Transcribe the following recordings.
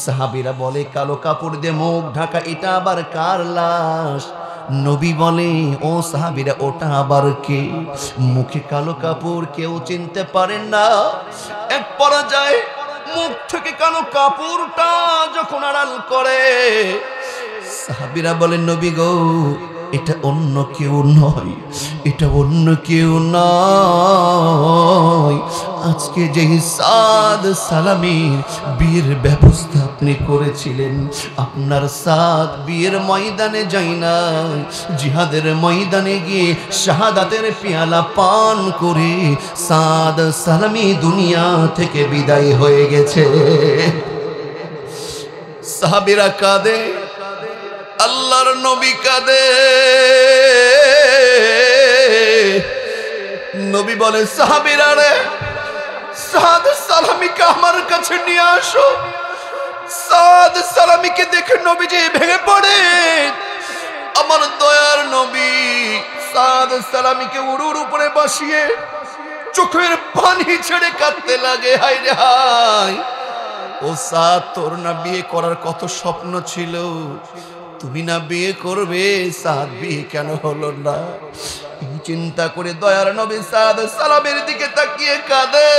সাহাবীরা বলে কালো কাপড় দিয়ে মুখ ঢাকা, এটা আবার কার লাশ? নবী বলে ও সাহাবীরা ওটা আবার কে? মুখে কালো কাপড়, কেউ চিনতে পারেন না। এক পর্যায়ে মুখ থেকে কালো কাপড়টা যখন আড়াল করে, সাহাবীরা বলেন নবী গো, এটা অন্য কেউ নয়, এটা অন্য কেউ নয়। আজকে যে সাদ সালামীর বিয়ের ব্যবস্থা আপনি করেছিলেন, আপনার সাদ বিয়ের ময়দানে যাই না, জিহাদের ময়দানে গিয়ে শাহাদাতের পেয়ালা পান করে সাদ সালামী দুনিয়া থেকে বিদায় হয়ে গেছে। সাহাবীরা কাঁদে, আল্লাহর নবী কাঁদে। নবী বলে সাহাবীরা রে, সাদ সালামীকে আমার কাছে নিয়ে আসো। সাদ সালামীকে দেখে নবীজি ভেঙে পড়ে। আমার দয়ার নবী সাদ সালামীকে উড়ুর উপরে বসিয়ে চোখের পানি ছেড়ে কাঁদতে লাগে, হায় রে হায়। ও সাদ, তোর না বিয়ে করার কত স্বপ্ন ছিল, তুমি না বিয়ে করবে, সাদ বিয়ে কেন হলো না? চিন্তা করে দয়ার নবী সাদ সালামের দিকে তাকিয়ে কাঁদে।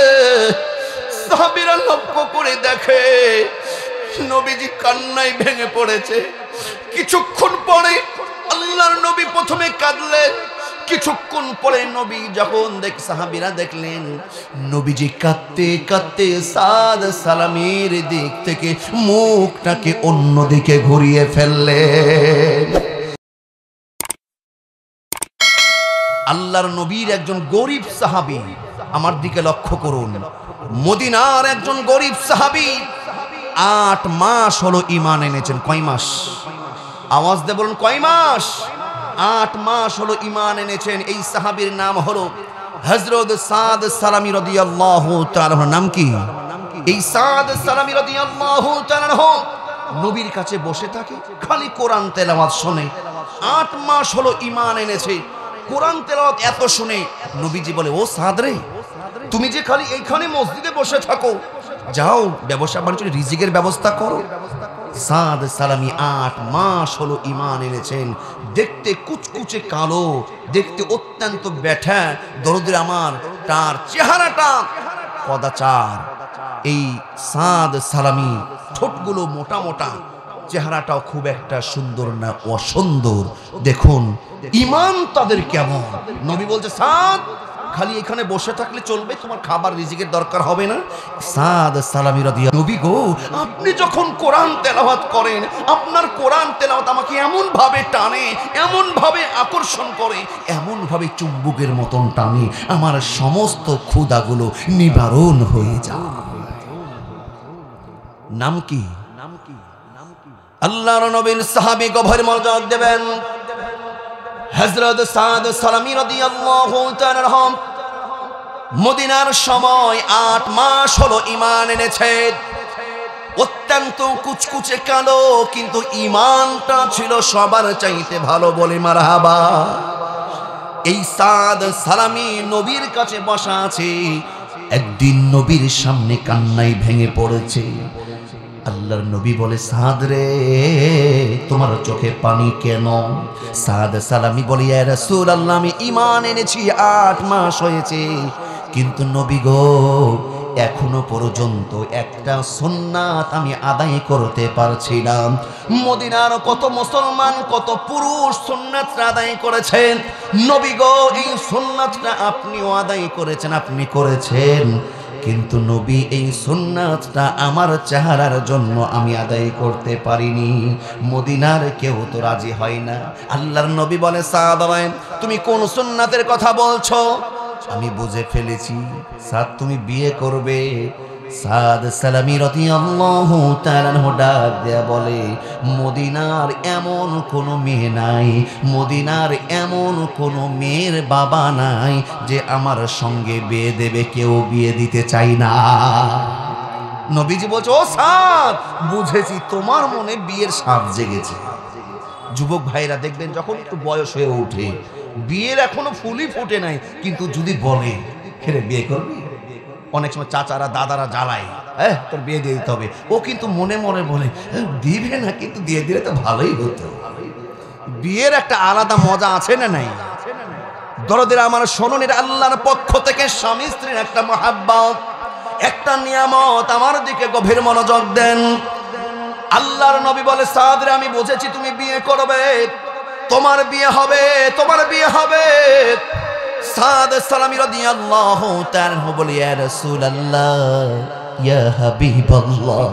সাহাবীরা লক্ষ্য করে দেখে নবীজি কান্নায় ভেঙে পড়েছে। কিছুক্ষণ পরে আল্লাহর নবী প্রথমে কাঁদলেন, কিছুক্ষণ পরে নবী যখন সাহাবীরা দেখলেন নবীজি কাঁদতে কাঁদতে সাদ সালামের দিক থেকে মুখটাকে অন্যদিকে ঘুরিয়ে ফেললেন। আল্লাহর নবীর একজন গরিব সাহাবী, আমার দিকে লক্ষ্য করুন, মদিনার একজন গরিব সাহাবী 8 মাস হলো ঈমান এনেছেন। কয় মাস? আওয়াজ দিয়ে বলুন, কয় মাস? 8 মাস হলো ঈমান এনেছেন। এই সাহাবীর নাম হলো হযরত সাদ সালামী রাদিয়াল্লাহু তাআলা। নাম কি? এই সাদ সালামী রাদিয়াল্লাহু তাআলা নবীর কাছে বসে থাকে, খালি কোরআন তেলাওয়াত শুনে। 8 মাস হলো ঈমান এনেছে, কোরআন তেলাওয়াত এত শুনে নবীজি বলে ও সাদ রে, তুমি যে খালি এইখানে মসজিদে বসে থাকো, যাও ব্যবসা বাণিজ্য রিজিকের ব্যবস্থা করো। সাদ সালামী 8 মাস হলো ঈমান এনেছেন। দেখতে কুচকুচে কালো, দেখতে অত্যন্ত ব্যাঠা দরদের, আমার তার চেহারাটা কদাচার। এই সাদ সালামী ঠোঁটগুলো মোটা মোটা, চেহারাটাও খুব একটা সুন্দর না, অসুন্দর। দেখুন ঈমান তাদের কেমন। নবী বলছে সাদ, খালি এখানে বসে থাকলে চলবে, তোমার খাবার রিজিকের দরকার হবে না। সাদ সালামী রাদিয়াল্লাহু, নবী গো, আপনি যখন কোরআন তেলাওয়াত করেন, আপনার কোরআন তেলাওয়াত আমাকে এমন ভাবে টানে, এমন ভাবে আকর্ষণ করে, এমন ভাবে চুম্বকের মতন টানে, আমার সমস্ত ক্ষুধাগুলো নিবারণ হয়ে যায়। নাম কি? আল্লাহর নবীর সাহাবী গভীর মনোযোগ দেবেন। হযরত সাদ সালামী রাদিয়াল্লাহু তাআলা মদিনার সময় 8 মাস হলো ঈমান এনেছে। অত্যন্ত কুচকুচে কালো, কিন্তু ঈমানটা ছিল সবার চাইতে ভালো, বলে মারহাবা। এই সাদ সালামী নবীর কাছে বসা আছে। একদিন নবীর সামনে কান্নায় ভেঙে পড়েছে। আল্লাহর নবী বলে সাদ রে, তোমার চোখে পানি কেন? সাদ সালামী বলে ইয়া রাসূলুল্লাহ, আমি ঈমান এনেছি, 8 মাস হয়েছে, কিন্তু নবী গো, এখনো পর্যন্ত একটা সুন্নাত আমি আদায় করতে পারছি না। মদিনার কত মুসলমান, কত পুরুষ সুন্নাতটা আদায় করেছেন। নবী গো, এই সুন্নাতটা আপনিও আদায় করেছেন, আপনি করেছেন, কিন্তু নবী এই সুন্নাতটা আমার চেহারার জন্য আমি আদায় করতে পারিনি। মদিনার কেউ তো রাজি হয় না। আল্লাহর নবী বলে সাদ, তুমি কোন সুন্নাতের কথা বলছো? আমি বুঝে ফেলেছি, সাদ তুমি বিয়ে করবে। সাদ সালামী রাদিয়াল্লাহু তাআলা ডাক দেয়া বলে, মদিনার এমন কোনো মেয়ে নাই, মদিনার এমন কোনো মেয়ের বাবা নাই যে আমার সঙ্গে বিয়ে দেবে, কেউ বিয়ে দিতে চাই না। নবীজি বলছে ও সাদ, বুঝেছি তোমার মনে বিয়ের স্বাদ জেগেছে। যুবক ভাইরা দেখবেন যখন একটু বয়স হয়ে ওঠে, বিয়ের এখনো ফুলই ফুটে নাই, কিন্তু যদি বলে খেলে বিয়ে করবি, অনেক সময় চাচারা দাদারা জ্বালায়, তোর বিয়ে দিয়ে দিতে হবে। ও কিন্তু মনে মনে বলে দিবে না, কিন্তু দিয়ে দিলে তো ভালোই হতো। বিয়ের একটা আলাদা মজা আছে না নাই? দরদের আমার শোনুন, এটা আল্লাহর পক্ষ থেকে স্বামী স্ত্রীর একটা মহাব্বত, একটা নিয়ামত। আমার দিকে গভীর মনোযোগ দেন। আল্লাহর নবী বলে, সাদ রে, আমি বুঝেছি তুমি বিয়ে করবে, তোমার বিয়ে হবে, তোমার বিয়ে হবে। সাদ সালামি রাদিয়াল্লাহু তাআলা বলে, ইয়া রাসূলুল্লাহ, ইয়া হাবিবাল্লাহ,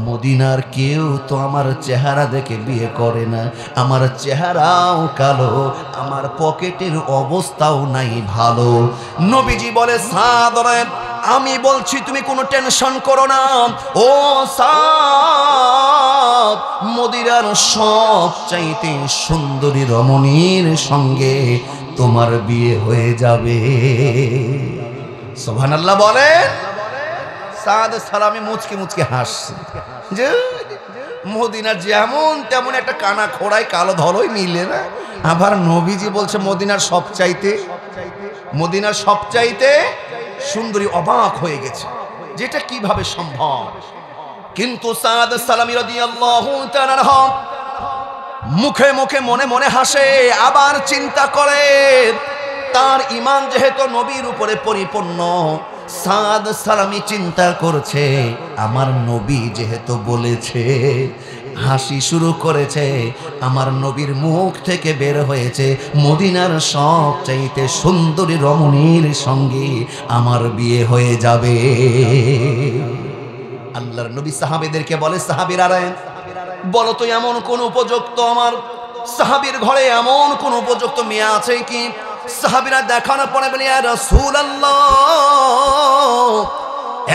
মদিনার কেউ তো আমার চেহারা দেখে বিয়ে করে না, আমার চেহারাও কালো, আমার পকেটের অবস্থাও নাই ভালো। নবীজি বলে, সাদ রে, আমি বলছি তুমি কোনো টেনশন করো না। ও সাদ, মদিনার সবচাইতে সুন্দরী রমণীর সঙ্গে তোমার বিয়ে হয়ে যাবে। সুবহানাল্লাহ বলে। সাদ সালামি মুচকি মুচকি হাসছে যে মদিনার যেমন তেমন একটা কানা খোড়ায় কালো ধলোই মিলে না। আবার নবীজি বলছে মদিনার সবচাইতে সুন্দরী। অবাক হয়ে গেছে, যেটা কিভাবে সম্ভব। কিন্তু সাদ সালামি রাদিয়াল্লাহু তাআলা মুখে মুখে মনে মনে হাসে, আবার চিন্তা করে তার ঈমান যেহেতু নবীর উপরে পরিপূর্ণ। সাদ সালামি চিন্তা করছে, আমার নবী যেহেতু বলেছে, হাসি শুরু করেছে, আমার নবীর মুখ থেকে বের হয়েছে মদিনার সবচাইতে সুন্দরী রমণীর সঙ্গে আমার বিয়ে হয়ে যাবে। আল্লাহর নবী সাহাবীদেরকে বলে, সাহাবীরা বলো তো এমন কোন উপযুক্ত, আমার সাহাবীর ঘরে এমন কোন উপযুক্ত মেয়ে আছে কি? সাহাবীরা দেখানোর পরে বলে, ইয়া রাসূলুল্লাহ,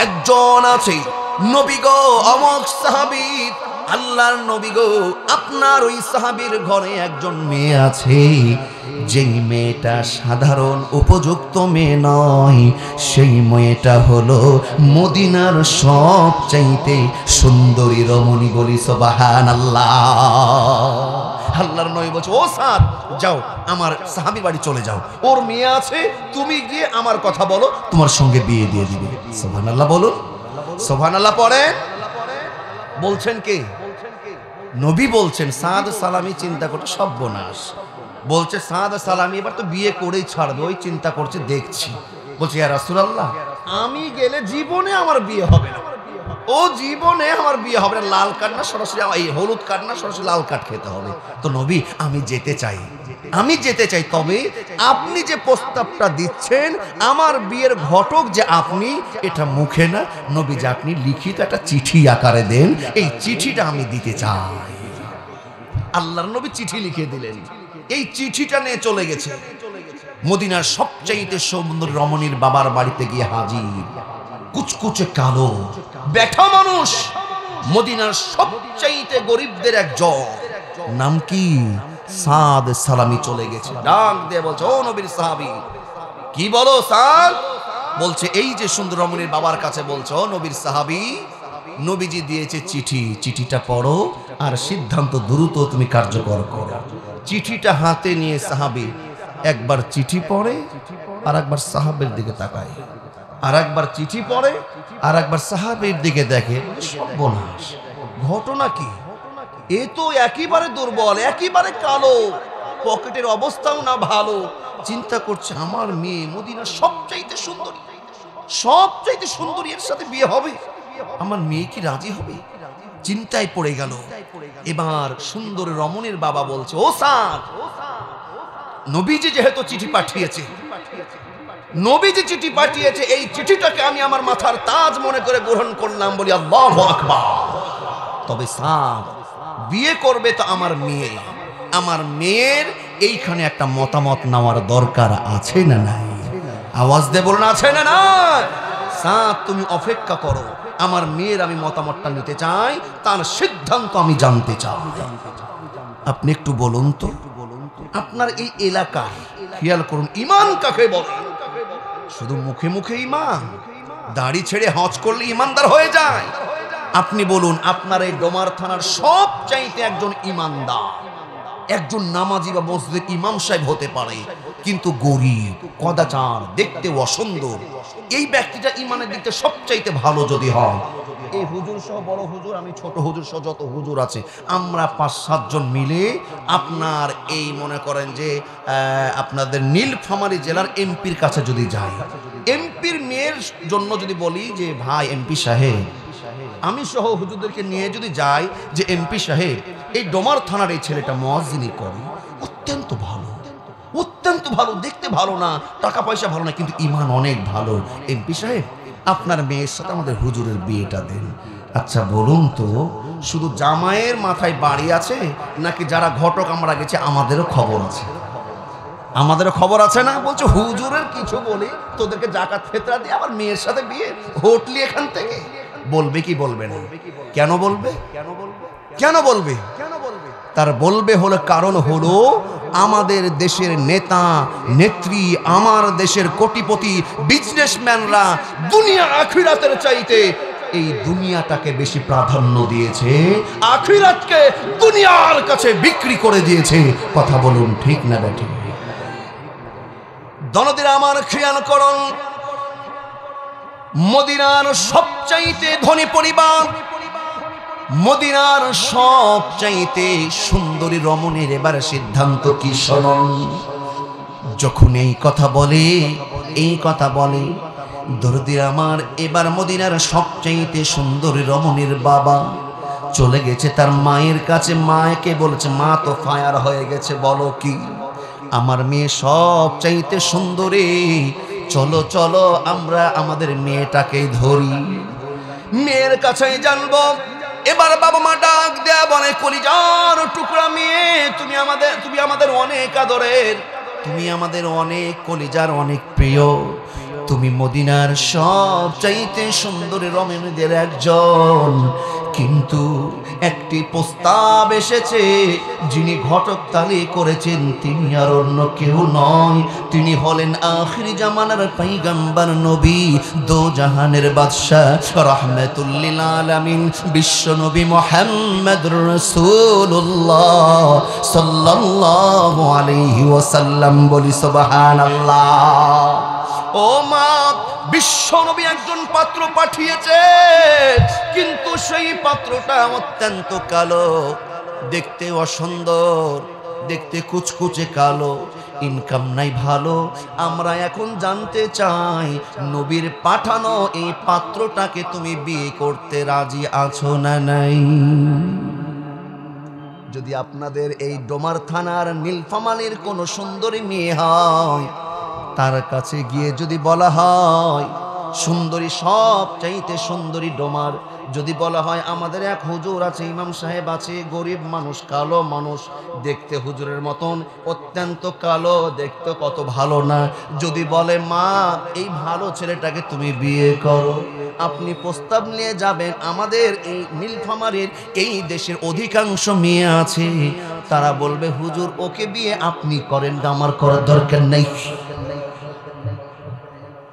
একজন আছে। নবী গো, অমুক সাহাবী, আল্লাহর নবী গো, আপনার ওই সাহাবীর ঘরে একজন মেয়ে আছে, যেই মেয়েটা সাধারণ উপযুক্ত মেয়ে নয়, সেই মেয়েটা হলো মদিনার সবচাইতে সুন্দরী রমণী। বলি সুবহানাল্লাহ। আল্লাহর নবী বলছে, ও সাদ, যাও আমার সাহাবীর বাড়ি চলে যাও, ওর মেয়ে আছে, তুমি গিয়ে আমার কথা বলো, তোমার সঙ্গে বিয়ে দিয়ে দিবে। সুবহানাল্লাহ বলুন। সুবহানাল্লাহ পড়ে। বলছেন কে? নবী বলছেন। সাদ সালামি চিন্তা করছে, সর্বনাশ। বলছে, সাদ সালামি এবার তো বিয়ে করেই ছাড়বে, ওই চিন্তা করছে, দেখছি। বলছে, ইয়া রাসূলুল্লাহ, আমি গেলে জীবনে আমার বিয়ে হবে না, ও জীবনে আমার বিয়ে হবে না। লাল কার্ড না সরাসরি, এই হলুদ কার্ড না সরাসরি লাল কার্ড খেতে হবে। তো নবী, আমি যেতে চাই, তবে আপনি যে প্রস্তাবটা দিচ্ছেন, আমার বিয়ের ঘটক যে আপনি, এটা মুখে না, নবী যে আপনি লিখিত একটা চিঠি আকারে দেন, এই চিঠিটা আমি দিতে চাই। আল্লাহর নবী চিঠি লিখে দিলেন। এই চিঠিটা নিয়ে চলে গেছে মদিনার সবচাইতে সুন্দর রমণীর বাবার বাড়িতে গিয়ে হাজির। কুচকুচে কালো ব্যাঠা মানুষ, মদিনার সবচাইতে গরিবদের একজন, নাম কি? সাদ সালামি চলে গেছে। ডাক দিয়ে বলছে, ও নবীর সাহাবী, কি বলো সাদ? বলছে, এই যে সুন্দর রমণীর বাবার কাছে বলছো, নবীর সাহাবী, নবীজি দিয়েছে চিঠি, চিঠিটা পড়ো আর সিদ্ধান্ত দ্রুত তুমি কার্যকর করো। চিঠিটা হাতে নিয়ে সাহাবী একবার চিঠি পড়ে, আর একবার সাহাবের দিকে তাকায়, আর একবার চিঠি পড়ে, আর একবার সাহাবের দিকে দেখে। সর্বনাশ, ঘটনা কি? এ তো একেবারে দুর্বল, একেবারে কালো, পকেটের অবস্থাও না ভালো। চিন্তা করছে, আমার মেয়ে মদিনার সবচাইতে সুন্দরী, এর সাথে বিয়ে হবে, আমার মেয়ে কি রাজি হবে? চিন্তায় পড়ে গেল। এবার সুন্দর রমণীর বাবা বলছে, ও সাদ, নবীজি যেহেতু চিঠি পাঠিয়েছে, এই চিঠিটাকে আমি আমার মাথার তাজ মনে করে গ্রহণ করলাম। বলি আল্লাহু আকবার। তবে সাদ, বিয়ে করবে তো আমার মেয়ের এইখানে একটা মতামত নেওয়ার দরকার আছে না নাই? আওয়াজ দিয়ে বলুন, আছে না নাই? সাদ, তুমি অপেক্ষা করো, আমার মেয়ের আমি মতামতটা নিতে চাই, তার সিদ্ধান্ত আমি জানতে চাই। আপনি একটু বলুন তো, আপনার এই এলাকায় খেয়াল করুন, ঈমান কাকে বলে? শুধু মুখে মুখে ঈমান, দাড়ি ছেড়ে হজ করলে ঈমানদার হয়ে যায়? আপনি বলুন, আপনার এই ডোমার থানার সবচাইতে একজন ঈমানদার, একজন নামাজি বা মসজিদের ইমাম সাহেব হতে পারে, কিন্তু গরিব, কদাচার, দেখতে অসুন্দর, এই ব্যক্তিটা ইমানের দিকতে সবচাইতে ভালো যদি হয়, এই হুজুর সহ বড় হুজুর, আমি ছোট হুজুর সহ যত হুজুর আছে, আমরা ৫-৭ জন মিলে আপনার এই মনে করেন যে আপনাদের নীলফামারী জেলার এমপির কাছে যদি যাই, এমপির মেয়ের জন্য যদি বলি যে ভাই এমপি সাহেব, আমি সহ হুজুরদেরকে নিয়ে যদি যাই যে এমপি সাহেব, এই ডোমার থানার এই ছেলেটা মুয়াজ্জিনি করে, অত্যন্ত ভালো, অত্যন্ত ভালো, দেখতে ভালো না, টাকা পয়সা ভালো না, কিন্তু ইমান অনেক ভালো, এমপি সাহেব আপনার মেয়ের সাথে আমাদের হুজুরের বিয়েটা দেন। আচ্ছা বলুন তো, শুধু জামাইয়ের মাথায় বাড়ি আছে নাকি যারা ঘটক আমরা গেছি আমাদেরও খবর আছে? আমাদেরও খবর আছে না? বলছে হুজুরের কিছু বলি, তোদেরকে জাকাত ফেতরা দিয়ে আবার মেয়ের সাথে বিয়ে, হোটলি এখান থেকে। বলবে কি বলবে না? কেন বলবে? কেন বলবে? তার বলবে হলো কারণ হলো আমাদের দেশের নেতা নেত্রী, আমার দেশের কোটিপতি বিজনেসম্যানরা দুনিয়া আখিরাতের চাইতে এই দুনিয়াটাকে বেশি প্রাধান্য দিয়েছে, আখিরাতকে দুনিয়ার কাছে বিক্রি করে দিয়েছে। কথা বলুন ঠিক না বেঠিক? দনদিরা আমার খেয়াল করুন, মদিনার সবচাইতে ধনী পরিবার, মদিনার সবচাইতে সুন্দরী রমণীর এবার সিদ্ধান্ত কি শুনুন। যখন এই কথা বলে দরদির আমার, এবার মদিনার সবচাইতে সুন্দরী রমণীর বাবা চলে গেছে তার মায়ের কাছে। মাকে বলেছে, মা তো ফায়ার হয়ে গেছে, বলো কি? আমার মেয়ে সবচাইতে সুন্দরী, চলো চলো আমরা আমাদের মেয়েটাকে ধরি, মেয়ের কাছে জানবো। এবার বাবা মা ডাক দেয়া বলে, কলিজার টুকরা মেয়ে, তুমি আমাদের অনেক আদরের, তুমি আমাদের অনেক কলিজার অনেক প্রিয়, তুমি মদিনার সবচাইতে সুন্দরী রমণীদের একজন, কিন্তু একটি প্রস্তাব এসেছে, যিনি ঘটকতালি করেছেন তিনি আর অন্য কেউ নয়, তিনি হলেন আখিরি জামানার পয়গম্বর নবী, দো জাহানের বাদশাহ, রাহমাতুল লিল আলামিন, বিশ্ব নবী মুহাম্মদুর রাসূলুল্লাহ সাল্লাল্লাহু আলাইহি ওয়াসাল্লাম। বলি সুবহানাল্লাহ। ও মা, বিশ্ব নবী একজন পাত্র পাঠিয়েছে, কিন্তু সেই পাত্রটা অত্যন্ত কালো, দেখতে অসুন্দর, দেখতে কুচকুচে কালো, ইনকাম নাই ভালো। আমরা এখন জানতে চাই, নবীর পাঠানো এই পাত্রটাকে তুমি বিয়ে করতে রাজি আছো না নাই? যদি আপনাদের এই ডোমার থানার নীলফামারীর কোনো সুন্দরী মেয়ে হয়, তার কাছে গিয়ে যদি বলা হয় সুন্দরী, সবচাইতে সুন্দরী ডোমার, যদি বলা হয় আমাদের এক হুজুর আছে, ইমাম সাহেব আছে, গরিব মানুষ, কালো মানুষ, দেখতে হুজুরের মতন, অত্যন্ত কালো, দেখতে কত ভালো না, যদি বলে মা এই ভালো ছেলেটাকে তুমি বিয়ে করো, আপনি প্রস্তাব নিয়ে যাবেন, আমাদের এই নীলফামারীর এই দেশের অধিকাংশ মেয়ে আছে, তারা বলবে হুজুর ওকে বিয়ে আপনি করেন, আমার করার দরকার নেই।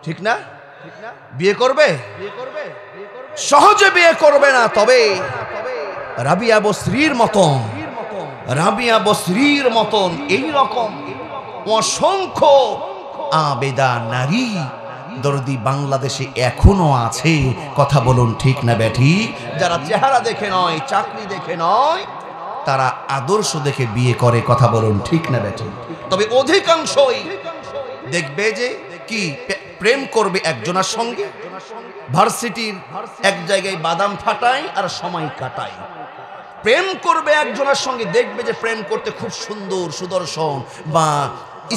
ঠিক না? বিয়ে করবে? সহজে বিয়ে করবে না। তবে রাবিয়া বসরির মতন এইরকম অসংখ্য আবেদা নারী দরদি বাংলাদেশে এখনো আছে। কথা বলুন ঠিক না বেঠি? যারা চেহারা দেখে নয়, চাকরি দেখে নয়, তারা আদর্শ দেখে বিয়ে করে। কথা বলুন ঠিক না বেঠি? তবে অধিকাংশই দেখবে যে কি প্রেম করবে একজনের সঙ্গে, ভার্সিটির এক জায়গায় বাদাম ফাটায় আর সময় কাটায়, প্রেম করবে একজনের সঙ্গে, দেখবে যে প্রেম করতে খুব সুন্দর, সুদর্শন বা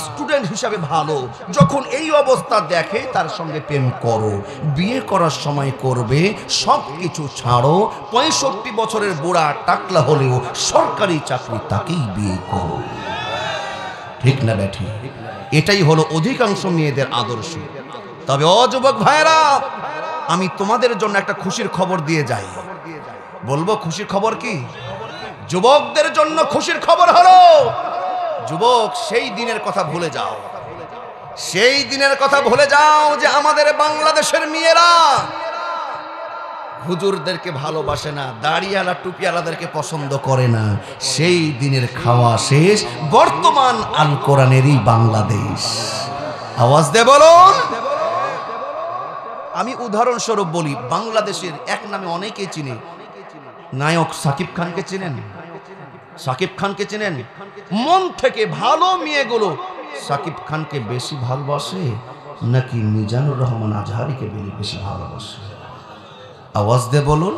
স্টুডেন্ট হিসাবে ভালো, যখন এই অবস্থা দেখে তার সঙ্গে প্রেম করো। বিয়ে করার সময় করবে সব কিছু ছাড়ো, 65 বছরের বুড়া টাকলা হলেও সরকারি চাকরি, তাকেই বিয়ে করো। ঠিক না বেঠি? এটাই হলো অধিকাংশ মেয়েদের আদর্শ। তবে যুবক ভাইরা, আমি তোমাদের জন্য একটা খুশির খবর দিয়ে যাই। বলবো খুশির খবর কি? যুবকদের জন্য খুশির খবর হলো, যুবক সেই দিনের কথা ভুলে যাও, সেই দিনের কথা ভুলে যাও যে আমাদের বাংলাদেশের মেয়েরা হুজুরদেরকে ভালোবাসে না, দাড়িওয়ালা টুপিওয়ালাদেরকে পছন্দ করে না। সেই দিনের খাওয়া শেষ। বর্তমান আল কোরআনেরই বাংলাদেশ। আওয়াজ দে বলুন। আমি উদাহরণস্বরূপ বলি, বাংলাদেশের এক নামে অনেকেই চিনে, নায়ক সাকিব খানকে চেনেন? সাকিব খানকে চেনেন? মন থেকে ভালো মেয়েগুলো সাকিব খানকে বেশি ভালোবাসে নাকি মিজানুর রহমান আজহারিকে বেশি ভালোবাসে? আওয়াজ দে বলুন।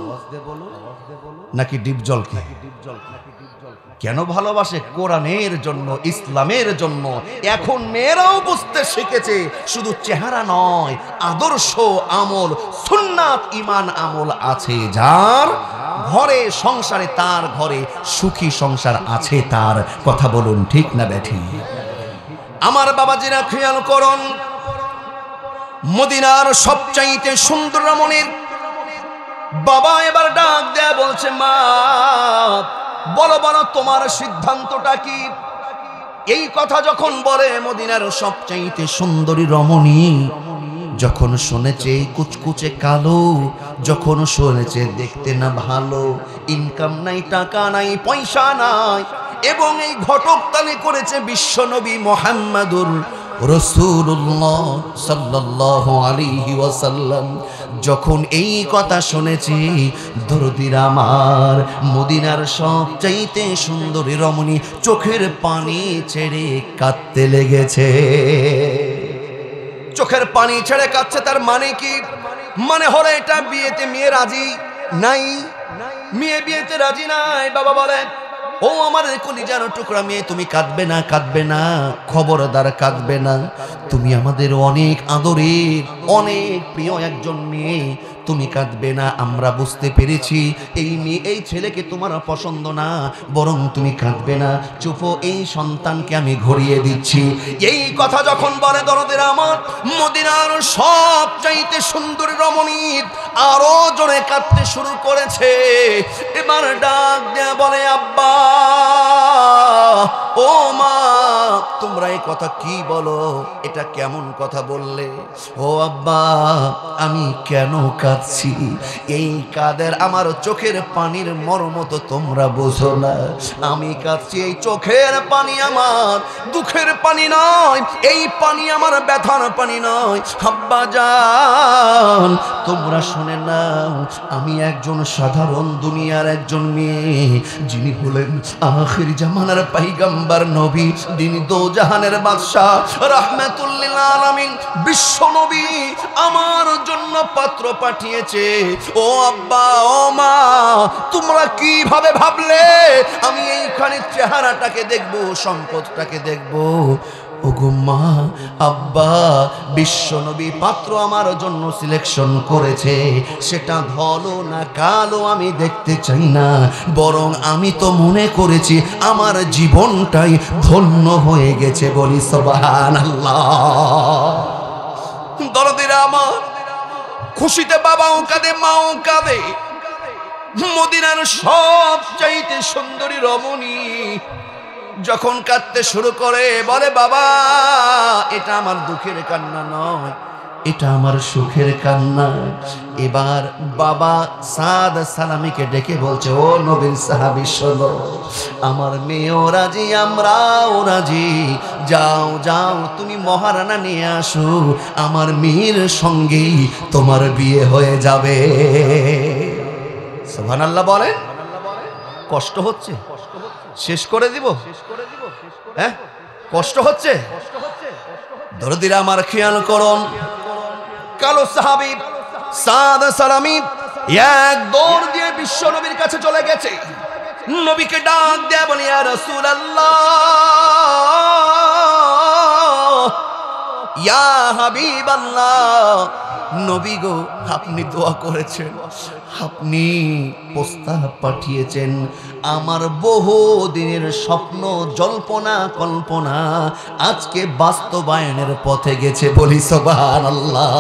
নাকি ডিপজলকে? কেন ভালোবাসে? কোরআনের জন্য, ইসলামের জন্য। এখন মেয়েরাও বুঝতে শিখেছে শুধু চেহারা নয়, আদর্শ, আমল, সুন্নাত, ঈমান, আমল আছে যার ঘরে, সংসারে, তার ঘরে সুখী সংসার আছে তার। কথা বলুন ঠিক না বেঠিক? আমার বাবাজিরা খেয়াল করুন, মদিনার সবচাইতে সুন্দর রমণীর বাবা এবার ডাক দেয়া বলছে, মা বলো বলো তোমার সিদ্ধান্তটা কি? এই কথা যখন বলে, মদিনার সবচাইতে সুন্দরী রমণী যখন শুনেছে কুচকুচে কালো, যখন শুনেছে দেখতে না ভালো, ইনকাম নাই, টাকা নাই, পয়সা নাই, এবং এই ঘটকতালি করেছে বিশ্বনবী মুহাম্মাদুর রাসূলুল্লাহ সাল্লাল্লাহু আলাইহি ওয়াসাল্লাম, যখন এই কথা শুনেছি, দরদির আমার মদিনার সবচাইতে সুন্দরী রমণী চোখের পানি ছেড়ে কাঁদতে লেগেছে। চোখের পানি ছেড়ে কাঁদছে, তার মানে কি? মানে হলো এটা বিয়েতে মেয়ে রাজি নাই, মেয়ে বিয়েতে রাজি নাই। বাবা বলেন, ও আমার কলিজার টুকরা মেয়ে, তুমি কাঁদবে না, কাঁদবে না, খবরদার কাঁদবে না। তুমি আমাদের অনেক আদরের, অনেক প্রিয় একজন মেয়ে, তুমি কাঁদবে না। আমরা বুঝতে পেরেছি এই মেয়ে, এই ছেলেকে তোমার পছন্দ না, বরং তুমি কাঁদবে না। চুপ, এই সন্তানকে আমি ঘুরিয়ে দিচ্ছি। এই কথা যখন বলে, দরদের আমার মদিনার সবচাইতে সুন্দরী রমণী আরো জোরে কাঁদতে শুরু করেছে। এবার ডাক দেয়া বলে, আব্বা, ও মা, তোমরা এই কথা কি বলো? এটা কেমন কথা বললে? ও আব্বা, আমি কেন কাঁদছি? এই কাদের আমার চোখের পানির মর্ম তো তোমরা বোঝো না। আমি কাঁদছি, এই চোখের পানি আমার দুঃখের পানি নয়, এই পানি আমার ব্যথার পানি নয়। আব্বা জান, তোমরা শুনে নাও, আমি একজন সাধারণ দুনিয়ার একজন মেয়ে, যিনি হলেন আখির জামানার পয়গম্বর নবী, যিনি দোজাহানের বাদশা, রাহমাতুল লিল আলামিন, বিশ্ব নবী আমার জন্য পাত্র পাঠিয়েছে। ও আব্বা, ও মা, তোমরা কিভাবে ভাবলে আমি এইখানে চেহারাটাকে দেখব, সম্পদটাকে দেখব? ওগো মা, আব্বা, বিশ্বনবী পাত্র আমার জন্য সিলেকশন করেছে, সেটা ধলো না কালো আমি দেখতে চাই না, বরং আমি তো মনে করেছি আমার জীবনটাই ধন্য হয়ে গেছে। বলি সুবহানাল্লাহ। দরদিরা আমার, খুশিতে বাবাও কাঁদে, মাও কাঁদে। মদিনার সবচাইতে সুন্দরী রমণী যখন কাঁদতে শুরু করে, বলে, বাবা, এটা আমার দুঃখের কান্না নয়, এটা আমার সুখের কান্না। এবার বাবা সাদ সালামীকে ডেকে বলছে, ও নবীর সাহাবী শোনো, আমার মেয়েও রাজি, আমরাও রাজি, যাও যাও তুমি মহারানা নিয়ে আসো, আমার মেয়ের সঙ্গেই তোমার বিয়ে হয়ে যাবে। সুবহানাল্লাহ বলেন। কষ্ট হচ্ছে? শেষ করে দিব? হ্যাঁ, কষ্ট হচ্ছে? দরদিরা আমার খেয়াল করুন, কালো সাহাবী সাদ সালামী এক দৌড় দিয়ে বিশ্ব নবীর কাছে চলে গেছে। নবীকে ডাক দেয়া বলে, ইয়া রাসূলুল্লাহ, ইয়া হাবিবাল্লাহ, নবী গো, আপনি দোয়া করেছেন, আপনি প্রস্তাব পাঠিয়েছেন, আমার বহু দিনের স্বপ্ন, জল্পনা, কল্পনা আজকে বাস্তবায়নের পথে গেছে। বলি সুবহানাল্লাহ।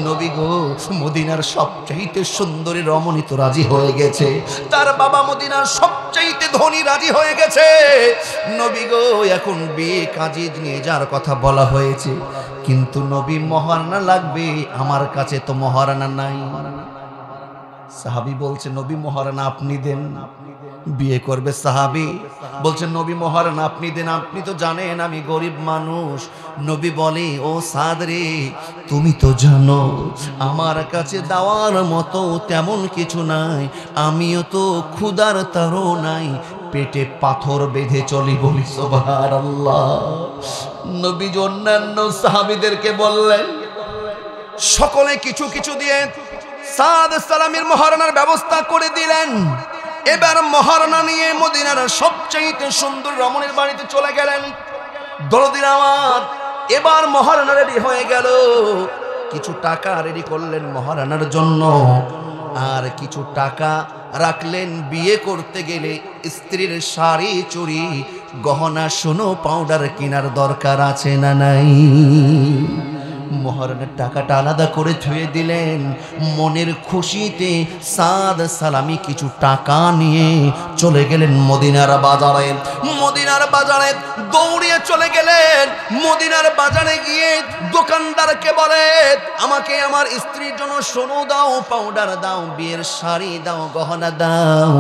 নবী গো, মদিনার সবচাইতে সুন্দরী রমণী তো রাজি হয়ে গেছে, তার বাবা মদিনার সবচাইতে ধনী রাজি হয়ে গেছে। নবী গো, এখন বিয়ে কাজী নিয়ে যার কথা বলা হয়েছে, কিন্তু নবী মহারানা লাগবে, আমার কাছে তো মহারানা নাই। সাহাবী বলছে নবী মহারানা আপনি দেন। বিয়ে করবে সাহাবী বলছেন নবী মহারানা আপনি দেন, আপনি তো জানেন আমি গরিব মানুষ। নবী বলে ও সাদ রে, তুমি তো জানো আমার কাছে দেওয়ার মতো তেমন কিছু নাই, আমিও তো ক্ষুধার তারও নাই, পেটে পাথর বেঁধে চলি। বলি সুবহানাল্লাহ। নবী অন্যান্য সাহাবীদেরকে বললেন সকলে কিছু কিছু দিয়ে সাদ সালামির মহারণার ব্যবস্থা করে দিলেন। এবার মহারণা নিয়ে মদিনার সবচেয়ে সুন্দর রমণীর বাড়িতে চলে গেলেন। দরদির আমার এবার মহারণা রেডি হয়ে গেল, কিছু টাকা রেডি করলেন মহারানার জন্য, আর কিছু টাকা রাখলেন বিয়ে করতে গেলে স্ত্রীর শাড়ি চুড়ি গহনা সোনো পাউডার কেনার দরকার আছে না নাই। মহারানার টাকাটা আলাদা করে থুয়ে দিলেন। মনের খুশিতে সাদ সালামি কিছু টাকা নিয়ে চলে গেলেন মদিনার বাজারে। মদিনার বাজারে দৌড়িয়ে চলে গেলেন। মদিনার বাজারে গিয়ে দোকানদারকে বলে আমাকে আমার স্ত্রীর জন্য সোনো দাও, পাউডার দাও, বিয়ের শাড়ি দাও, গহনা দাও।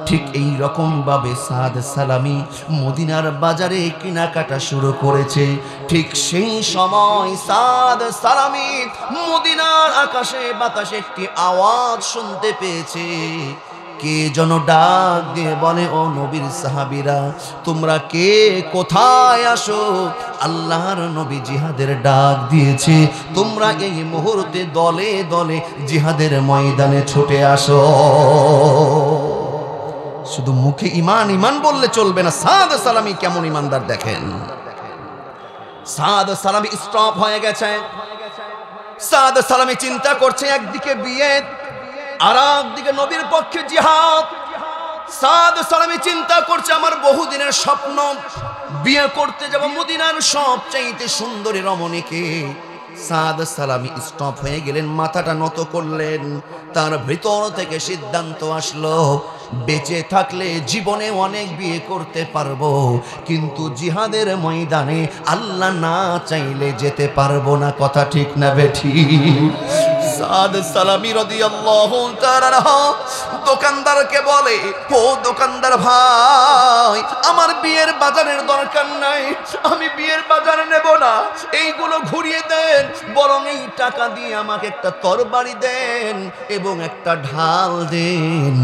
ঠিক এই রকম ভাবে সাদ সালামি মদিনার বাজারে কেনাকাটা শুরু করেছে। ঠিক সেই সময় সাদ সালামি মদিনার আকাশে বাতাসে একটি আওয়াজ শুনতে পেয়েছে। কে যেন ডাক দিয়ে বলে ও নবীর সাহাবীরা তোমরা কে, কোথায় আসো? আল্লাহর নবী জিহাদের ডাক দিয়েছে, তোমরা এই মুহূর্তে দলে দলে জিহাদের ময়দানে ছুটে আসো। শুধু মুখে ইমান ইমান বললে চলবে না। সাদ সালামি কেমন ইমানদার দেখেন। সাদ সালামি স্টপ হয়ে গেছে। সাদ সালামি চিন্তা করছে একদিকে বিয়ে আর একদিকে নবীর পক্ষে জিহাদ। সাদ সালামি চিন্তা করছে আমার বহুদিনের স্বপ্ন, বিয়ে করতে যাব মদিনার সবচাইতে সুন্দরী রমণীকে। সাদ সালামি স্টপ হয়ে গেলেন, মাথাটা নত করলেন। তার ভিতর থেকে সিদ্ধান্ত আসলো বেঁচে থাকলে জীবনে অনেক বিয়ে করতে পারবো, কিন্তু জিহাদের ময়দানে আল্লাহ না চাইলে যেতে পারবো না। কথা ঠিক না বেঠি? সাদ সালামি রাদিয়াল্লাহু তাআলা দোকানদারকে বলে ও দোকানদার ভাই, আমার বিয়ের বাজারের দরকার নাই, আমি বিয়ের বাজার নেব না, এইগুলো ঘুরিয়ে দেন, বরং এই টাকা দিয়ে আমাকে একটা তরবারি দেন এবং একটা ঢাল দেন।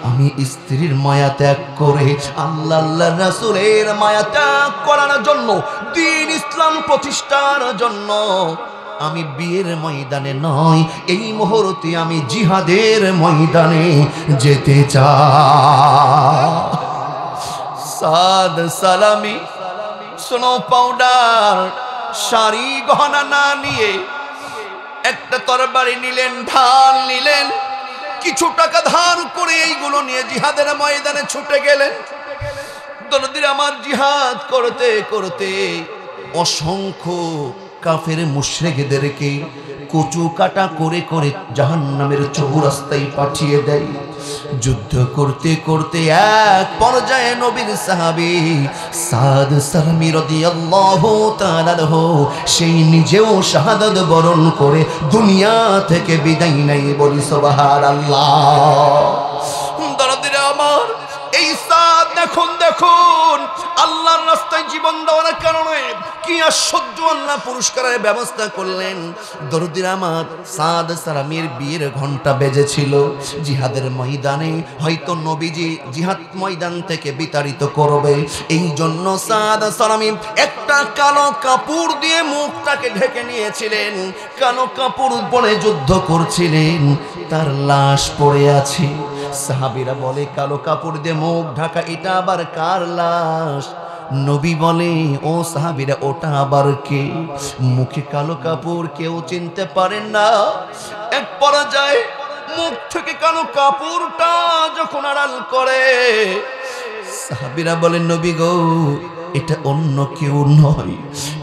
আমি স্ত্রীর মায়া ত্যাগ করে আল্লাহ রাসূলের মায়া ত্যাগ করার জন্য, দ্বীন ইসলাম প্রতিষ্ঠার জন্য আমি বিয়ের ময়দানে নয়, এই মুহূর্তে আমি জিহাদের ময়দানে যেতে চাই। সাদ সালামি সোনো পাউডার শাড়ি গহনা না নিয়ে একটা তরবারি নিলেন, ঢাল নিলেন, কিছু টাকা ধার করে এইগুলো নিয়ে জিহাদের ময়দানে ছুটে গেলেন। দরদির আমার জিহাদ করতে করতে অসংখ্য কাফের মুশরিকদেরকে কচু কাটা করে করে জাহান্নামের চৌরাস্তায় পাঠিয়ে দেয়। যুদ্ধ করতে করতে এক পর্যায়ে নবীর সাহাবী সাদ সালামি রাদিয়াল্লাহু তাআলা সেই নিজেও শাহাদাত বরণ করে দুনিয়া থেকে বিদায় নেয়। বলি সুবহানাল্লাহ। দরদিরা আমার এই সাদ দেখুন দেখুন আল্লাহর রাস্তায় জীবন দেওয়ার কারণে কি আশ্চর্য আল্লাহ পুরস্কারের ব্যবস্থা করলেন। দরদিরা আমার সাদ সালামির বিয়ের ঘন্টা বেজেছিল। জিহাদের ময়দানে হয়তো নবীজি জিহাদ ময়দান থেকে বিতাড়িত করবে, এই জন্য সাদ সালামি একটা কালো কাপড় দিয়ে মুখটাকে ঢেকে নিয়েছিলেন। কালো কাপড় পরে যুদ্ধ করছিলেন, তার লাশ পড়ে আছে। সাহাবীরা বলে কালো কাপড় দিয়ে মুখ ঢাকা, এটা আবার কার লাশ? নবী বলে ও সাহাবীরা ওটা আবার কে? মুখে কালো কাপড়, কেউ চিনতে পারেন না। এক পর্যায়ে মুখ থেকে কালো কাপড়টা যখন আড়াল করে সাহাবীরা বলেন নবী গো এটা অন্য কেউ নয়,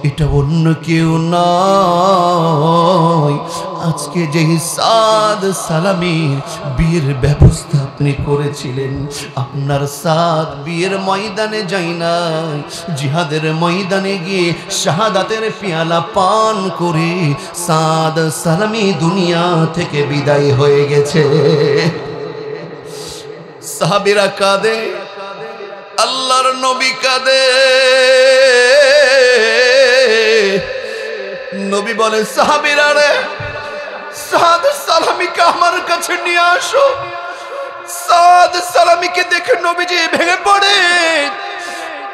এটা অন্য কেউ নয়, আজকে যে সাদ সালামীর বিয়ের ব্যবস্থা আপনি করেছিলেন, আপনার সাদ বিয়ের ময়দানে যাই নাই, জিহাদের ময়দানে গিয়ে শাহাদাতের পেয়ালা পান করে সাদ সালামী দুনিয়া থেকে বিদায় হয়ে গেছে। সাহাবীরা কাঁদে, আল্লাহর নবী কাঁদে। নবী বলে সাহাবীরা রে সাদ সালামীকে আমার কাছে নিয়ে আসো। সাদ সালামীকে দেখে নবীজি ভেঙে পড়ে।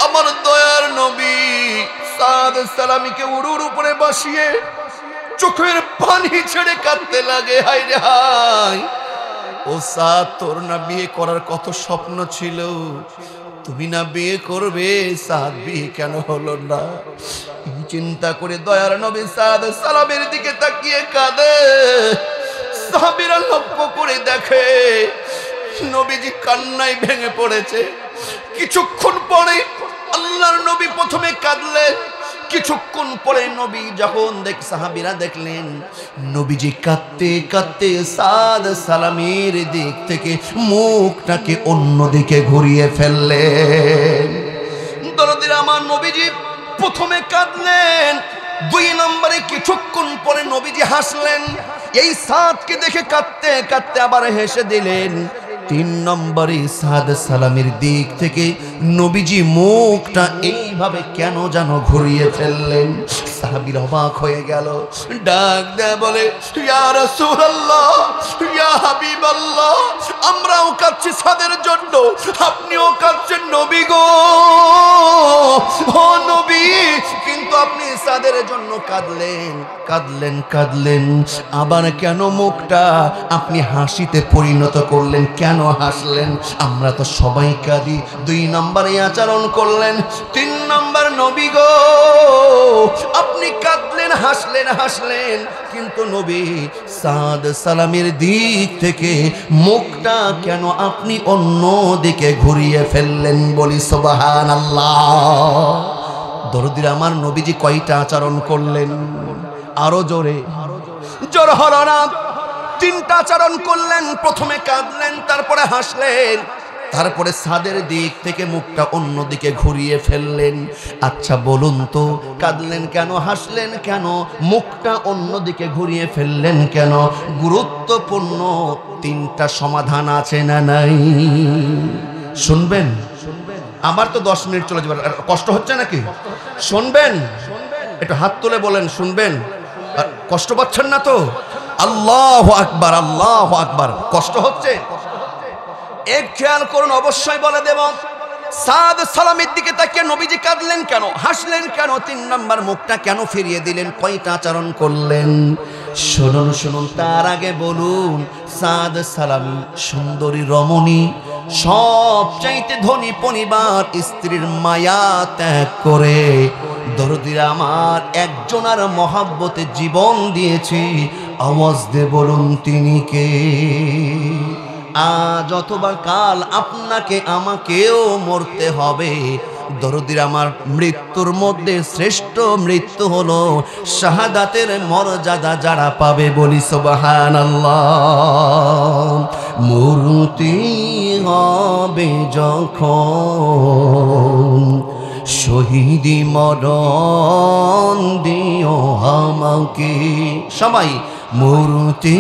আমার দয়ার নবী সাদ সালামীকে উড়ুর উপরে বসিয়ে চোখের পানি ছেড়ে কাঁদতে লাগে, হায় রে হায়, ও সাদ তোর না বিয়ে করার কত স্বপ্ন ছিল, তুমি না বিয়ে করবে, সাদ বিয়ে কেন হলো না? এই চিন্তা করে দয়ার নবী সাদ সালামের দিকে তাকিয়ে কাঁদে। সাহাবীরা লক্ষ্য করে দেখে নবীজি কান্নায় ভেঙে পড়েছে। কিছুক্ষণ পরে আল্লাহর নবী প্রথমে কাঁদলেন, কিছুক্ষণ পরে নবী যখন সাহাবীরা দেখলেন নবীজি কাঁদতে কাঁদতে সাদ সালামের দিক থেকে মুখটাকে অন্যদিকে ঘুরিয়ে ফেললেন। দরদিরা আমার নবীজি প্রথমে কাঁদলেন, 2 নম্বরে কিছুক্ষণ পরে নবীজি হাসলেন। এই সাদকে দেখে কাঁদতে কাঁদতে আবার হেসে দিলেন। 3 নম্বরে সাদ সালামের দিক থেকে নবীজি মুখটা এইভাবে কেন যেন ঘুরিয়ে ফেললেন। সাহাবীরা অবাক হয়ে গেল, ডাক দেয় বলে ইয়া রাসূলুল্লাহ, ইয়া হাবিবাল্লাহ, আমরাও কাঁদছি সাদের জন্য, আপনিও কাঁদছেন নবী গো, ও নবী, কিন্তু আপনি সাদের জন্য কাঁদলেন কাঁদলেন কাঁদলেন, আবার কেন মুখটা আপনি হাসিতে পরিণত করলেন, কেন হাসলেন? আমরা তো সবাই কাঁদি। 2 নম্বরে আচরণ করলেন। 3 নম্বর নবী গো আপনি কাঁদলেন হাসলেন হাসলেন, কিন্তু নবী সাদ সালামের দিক থেকে মুখটা কেন আপনি অন্য দিকে ঘুরিয়ে ফেললেন? বলি সুবহানাল্লাহ। দরদিরা আমার নবীজি কয়টা আচরণ করলেন? আরো জোরে, জোর হলো না। 3টা আচরণ করলেন। প্রথমে কাঁদলেন, তারপরে হাসলেন, তারপরে সাদের দিক থেকে মুখটা অন্যদিকে ঘুরিয়ে ফেললেন। আচ্ছা বলুন তো, কাঁদলেন কেন, হাসলেন কেন, মুখটা অন্যদিকে ঘুরিয়ে ফেললেন কেন? গুরুত্বপূর্ণ 3টা সমাধান আছে না নাই? শুনবেন? আমার তো 10 মিনিট চলে যাবে, কষ্ট হচ্ছে নাকি? শুনবেন? একটু হাত তুলে বলেন শুনবেন। কষ্ট পাচ্ছেন না তো? আল্লাহু আকবার, আল্লাহু আকবার। কষ্ট হচ্ছে? এক খেয়াল করুন, অবশ্যই বলে দেব। সাদ সালামের দিকে তাকিয়ে নবীজি কাঁদলেন কেন, হাসলেন কেন? 3 নম্বর মুখটা কেন ফিরিয়ে দিলেন? কয়টা আচরণ করলেন? শুনুন শুনুন, তার আগে বলুন, সাদ সালামী সুন্দরী রমণী, সবচাইতে ধনী পরিবার, স্ত্রীর মায়া ত্যাগ করে দরদিরা আমার একজনের মহাব্বতে জীবন দিয়েছে। আওয়াজ দিয়ে বলুন তিনি কে? আজ অথবা কাল আপনাকে আমাকেও মরতে হবে। দরদির আমার মৃত্যুর মধ্যে শ্রেষ্ঠ মৃত্যু হলো শাহাদাতের মর্যাদা যারা পাবে। বলি সুবহানাল্লাহ। মরতে হবে যখন শহীদি মরণ দিও আমাকে। সবাই মরতে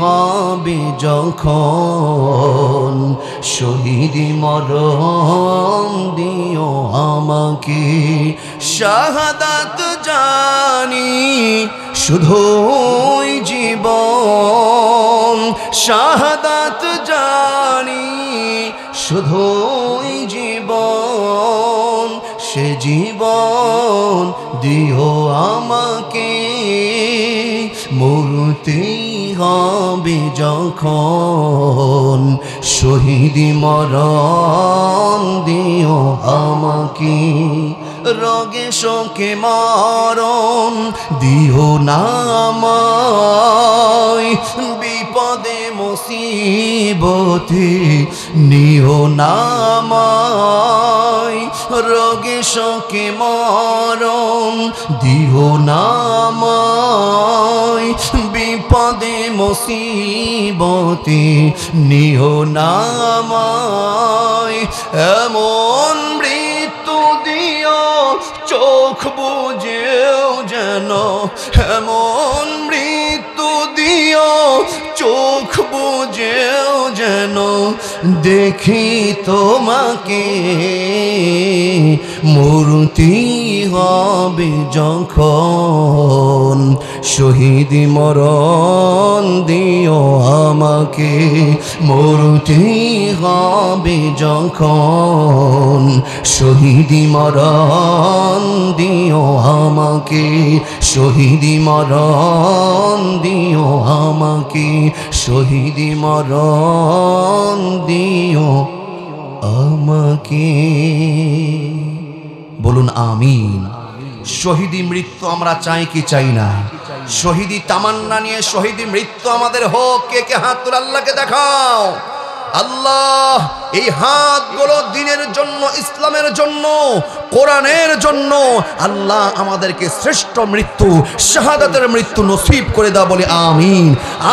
হবে যখন শহীদি মরণ দিও আমাকে। শাহাদাত জানি শুধুই জীবন, শাহাদাত জানি শুধুই জীবন, সে জীবন দিও আমাকে। মরতে হবে যখন শহীদি মরণ দিও আমাকে। রোগে শোকে মরণ দিও না আমায়, বিপদে মুসিবতে নিও না আমায়, রোগে শোকে মরণ দিও না আমায়, বিপদে মুসিবতে নিও না আমায়, এমন মৃত্যু দিও চোখ বুঝেও যেন, এমন মৃত্যু দিও চোখ বুঝেও যেন দেখি তোমাকে, মূর্তি হবে যখন শহীদি মরণ দিও আমাকে, মূর্তি হবে যখন শহীদি মরণ দিও আমাকে, শহীদি মরণ দিও আমাকে, শহীদি মরণ দিও আমাকে। বলুন আমিন। শহীদি মৃত্যু আমরা চাই কি চাই না? শহীদি তামান্না নিয়ে শহীদি মৃত্যু আমাদের হোক। কে কে হাত তুলে আল্লাহকে দেখাও। আল্লাহ এই হাতগুলো দ্বীনের জন্য, ইসলামের জন্য, কোরআনের জন্য আল্লাহ আমাদেরকে শ্রেষ্ঠ মৃত্যু, শাহাদাতের মৃত্যু নসিব করে দাও, বলে আমিন।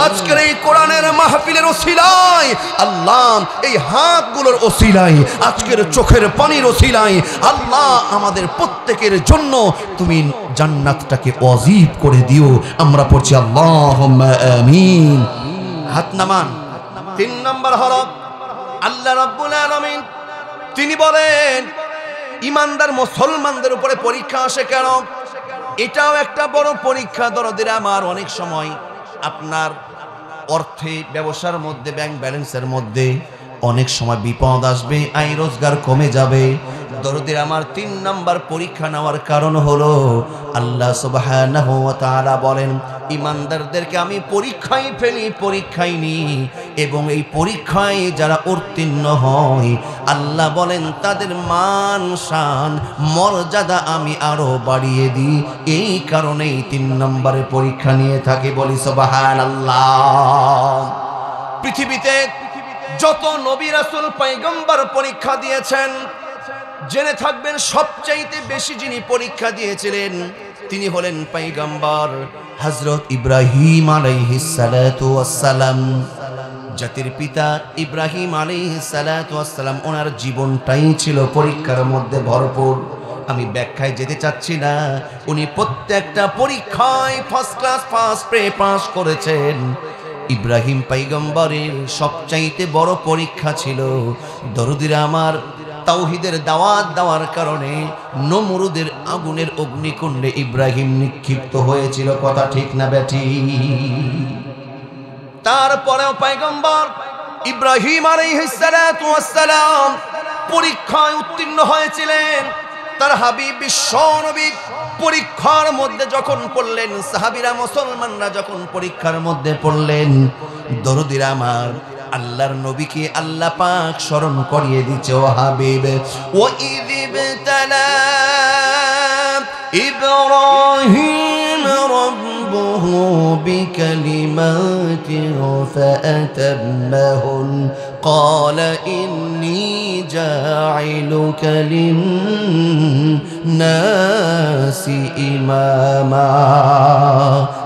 আজকের এই কোরআনের মাহফিলের ওসিলায় আল্লাহ, এই হাতগুলোর ওসিলায়, আজকের চোখের পানির ওসিলায় আল্লাহ আমাদের প্রত্যেকের জন্য তুমি জান্নাতটাকে ওয়াজিব করে দিও। আমরা পড়ছি আল্লাহুম্মা আমিন। হাত নামান। 3 নম্বর হলো আল্লাহ রাব্বুল আলামিন তিনি বলেন ইমানদার মুসলমানদের উপরে পরীক্ষা আসে কেন? এটাও একটা বড় পরীক্ষা। দরদের আমার অনেক সময় আপনার অর্থে, ব্যবসার মধ্যে, ব্যাংক ব্যালেন্সের মধ্যে অনেক সময় বিপদ আসবে, আয় রোজগার কমে যাবে। দরদের আমার 3 নম্বর পরীক্ষা নেওয়ার কারণ হলো আল্লাহ সুবহানাহু ওয়া তাআলা বলেন ইমানদারদেরকে আমি পরীক্ষায় ফেলি, পরীক্ষায় নিই, এবং এই পরীক্ষায় যারা উত্তীর্ণ হয় আল্লাহ বলেন তাদের মান শান মর্যাদা আমি আরো বাড়িয়ে দিই। এই কারণেই 3 নম্বরে পরীক্ষা নিয়ে থাকি। বলি সুবহানাল্লাহ। পৃথিবীতে যত নবী রাসূল পয়গম্বর পরীক্ষা দিয়েছেন, জেনে থাকবেন সবচাইতে বেশি যিনি পরীক্ষা দিয়েছিলেন তিনি হলেন পয়গম্বর হযরত ইব্রাহিম আলাইহিস সালাতু ওয়াস সালাম। জাতির পিতা ইব্রাহিম আলাইহিস সালাতু ওয়াস সালাম, ওনার জীবনটাই ছিল পরীক্ষার মধ্যে ভরপুর। আমি ব্যাখ্যায় যেতে চাচ্ছি না, উনি প্রত্যেকটা পরীক্ষায় ফার্স্ট ক্লাস, ফার্স্ট পাস করেছেন। ইব্রাহিম পয়গম্বরের সবচাইতে বড় পরীক্ষা ছিল দরদিরা আমার তাওহীদের দাওয়াত দেওয়ার কারণে নমরুদের আগুনের অগ্নিকুণ্ডে ইব্রাহিম নিক্ষিপ্ত হয়েছিল। কথা ঠিক না বেঠি? তারপরেও পয়গম্বর ইব্রাহিম আলাইহিস সালাতু ওয়াস সালাম পরীক্ষায় উত্তীর্ণ হয়েছিলেন। তার হাবিব বিশ্ব নবী পরীক্ষার মধ্যে যখন পড়লেন, সাহাবীরা মুসলমানরা যখন পরীক্ষার মধ্যে পড়লেন, দরদিরা আমার আল্লাহর নবীকে আল্লাহ পাক স্মরণ করিয়ে দিচ্ছে, ও হাবিব ও ইযিবতালা ইব্রাহিম রাব্বুহু বিকালিমাতিন ফাআতাম্মাহুন ক্বালা ইন্নী জাঈলুকা লিন-নাসি ইমামা।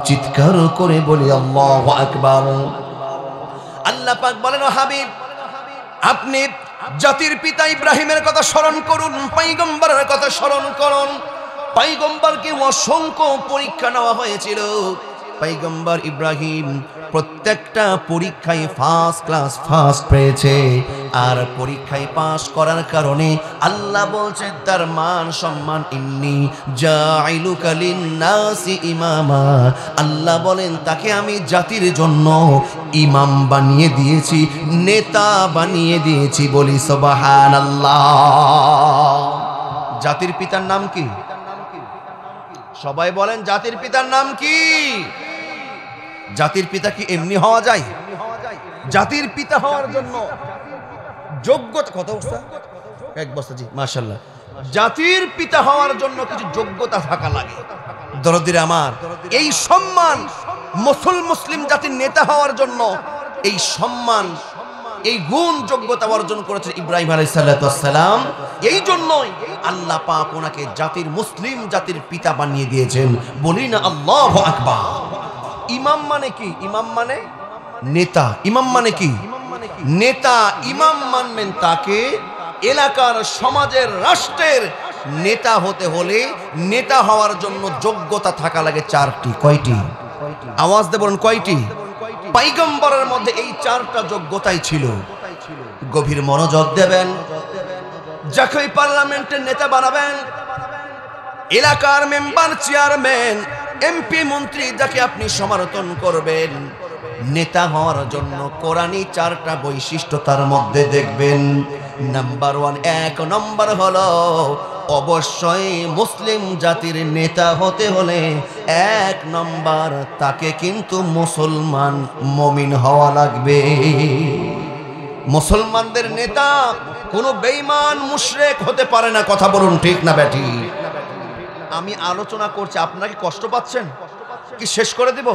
চিৎকার করে বলি আল্লাহু আকবার। আল্লাহ পাক বলেন, ও হাবিব আপনি জাতির পিতা ইব্রাহিমের কথা স্মরণ করুন, পয়গম্বরের কথা স্মরণ করুন। পয়গম্বরকে অসংখ্য পরীক্ষা নেওয়া হয়েছিল। পয়গম্বর ইব্রাহিম প্রত্যেকটা পরীক্ষায় ফার্স্ট ক্লাস ফার্স্ট পেয়েছে, আর পরীক্ষায় পাস করার কারণে আল্লাহ বলছেন তার মান সম্মান ইন্নী জাঈলুকা লিন-নাসি ইমামা। আল্লাহ বলেন তাকে আমি জাতির জন্য ইমাম বানিয়ে দিয়েছি, নেতা বানিয়ে দিয়েছি। বলি সুবহানাল্লাহ। জাতির পিতার নাম কি? সবাই বলেন জাতির পিতার নাম কি? জাতির পিতা কি এমনি হওয়া যায়? জাতির পিতা হওয়ার জন্য যোগ্যতা কত বছর? 1 বছর। জি মাশাআল্লাহ। জাতির পিতা হওয়ার জন্য কিছু যোগ্যতা থাকা লাগে। দরদিরা আমার, এই সম্মান মুসলিম জাতির নেতা হওয়ার জন্য এই সম্মান, এই গুণ যোগ্যতা অর্জন করেছেন ইব্রাহিম আলাইহিস সালাম। এই জন্যই আল্লাহ পাক ওনাকে জাতির মুসলিম জাতির পিতা বানিয়ে দিয়েছেন। বলি না আল্লাহু আকবার। ইমাম মানে কি? ইমাম মানে নেতা। ইমাম মানে কি? নেতা। ইমাম মানবেন তাকে, এলাকার, সমাজের, রাষ্ট্রের নেতা হতে হলে নেতা হওয়ার জন্য যোগ্যতা থাকা লাগে চারটি। কয়টি? আওয়াজ দিয়ে বলুন কয়টি? পয়গম্বরের মধ্যে এই চারটা যোগ্যতাই ছিল। গভীর মনোযোগ দেবেন। যাকে পার্লামেন্টের নেতা বানাবেন, এলাকার মেম্বার, চেয়ারম্যান, এমপি, মন্ত্রী, যাকে আপনি সমর্থন করবেন, নেতা হওয়ার জন্য কোরআনী চারটা বৈশিষ্ট্য তার মধ্যে দেখবেন। নাম্বার 1, 1 নম্বর হলো অবশ্যই মুসলিম জাতির নেতা হতে হলে 1 নম্বর তাকে কিন্তু মুসলমান মুমিন হওয়া লাগবে। মুসলমানদের নেতা কোনো বেঈমান মুশরিক হতে পারে না। কথা বলুন ঠিক না ব্যাটি? আমি আলোচনা করছি, আপনারা কি কষ্ট পাচ্ছেন? কি শেষ করে দিব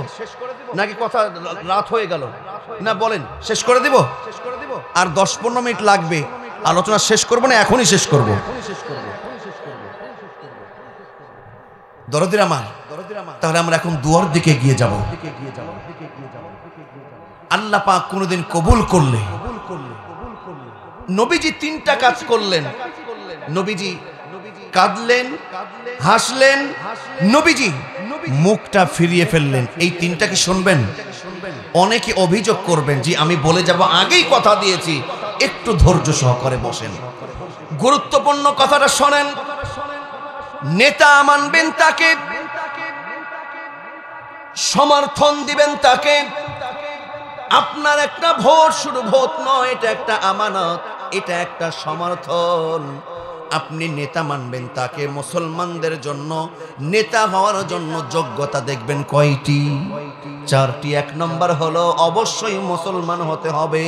নাকি কথা রাত হয়ে গেল? না বলেন, শেষ করে দিব? আর 10-15 মিনিট লাগবে। আলোচনা শেষ করবো না এখনই শেষ করবো? দরদির আমার, তাহলে আমরা এখন দুয়ার দিকে গিয়ে যাব। আল্লাহ পাক কোনদিন কবুল করলে নবীজি 3টা কাজ করলেন। নবীজি কাঁদলেন, হাসলেন, নবীজি মুখটা ফিরিয়ে ফেললেন। এই 3টা কি শুনবেন? অনেকে অভিযোগ করবেন, জি আমি বলে যাব, আগেই কথা দিয়েছি, একটু ধৈর্য সহকারে বসেন, গুরুত্বপূর্ণ কথাটা শোনেন। নেতা মানবেন তাকে, সমর্থন দিবেন তাকে। আপনার একটা ভোট শুধু ভোট নয়, এটা একটা আমানত, এটা একটা সমর্থন। আপনি নেতা মানবেন তাকে। মুসলমানদের জন্য নেতা হওয়ার জন্য যোগ্যতা দেখবেন কয়টি? 4টি। 1 নম্বর হলো অবশ্যই মুসলমান হতে হবে।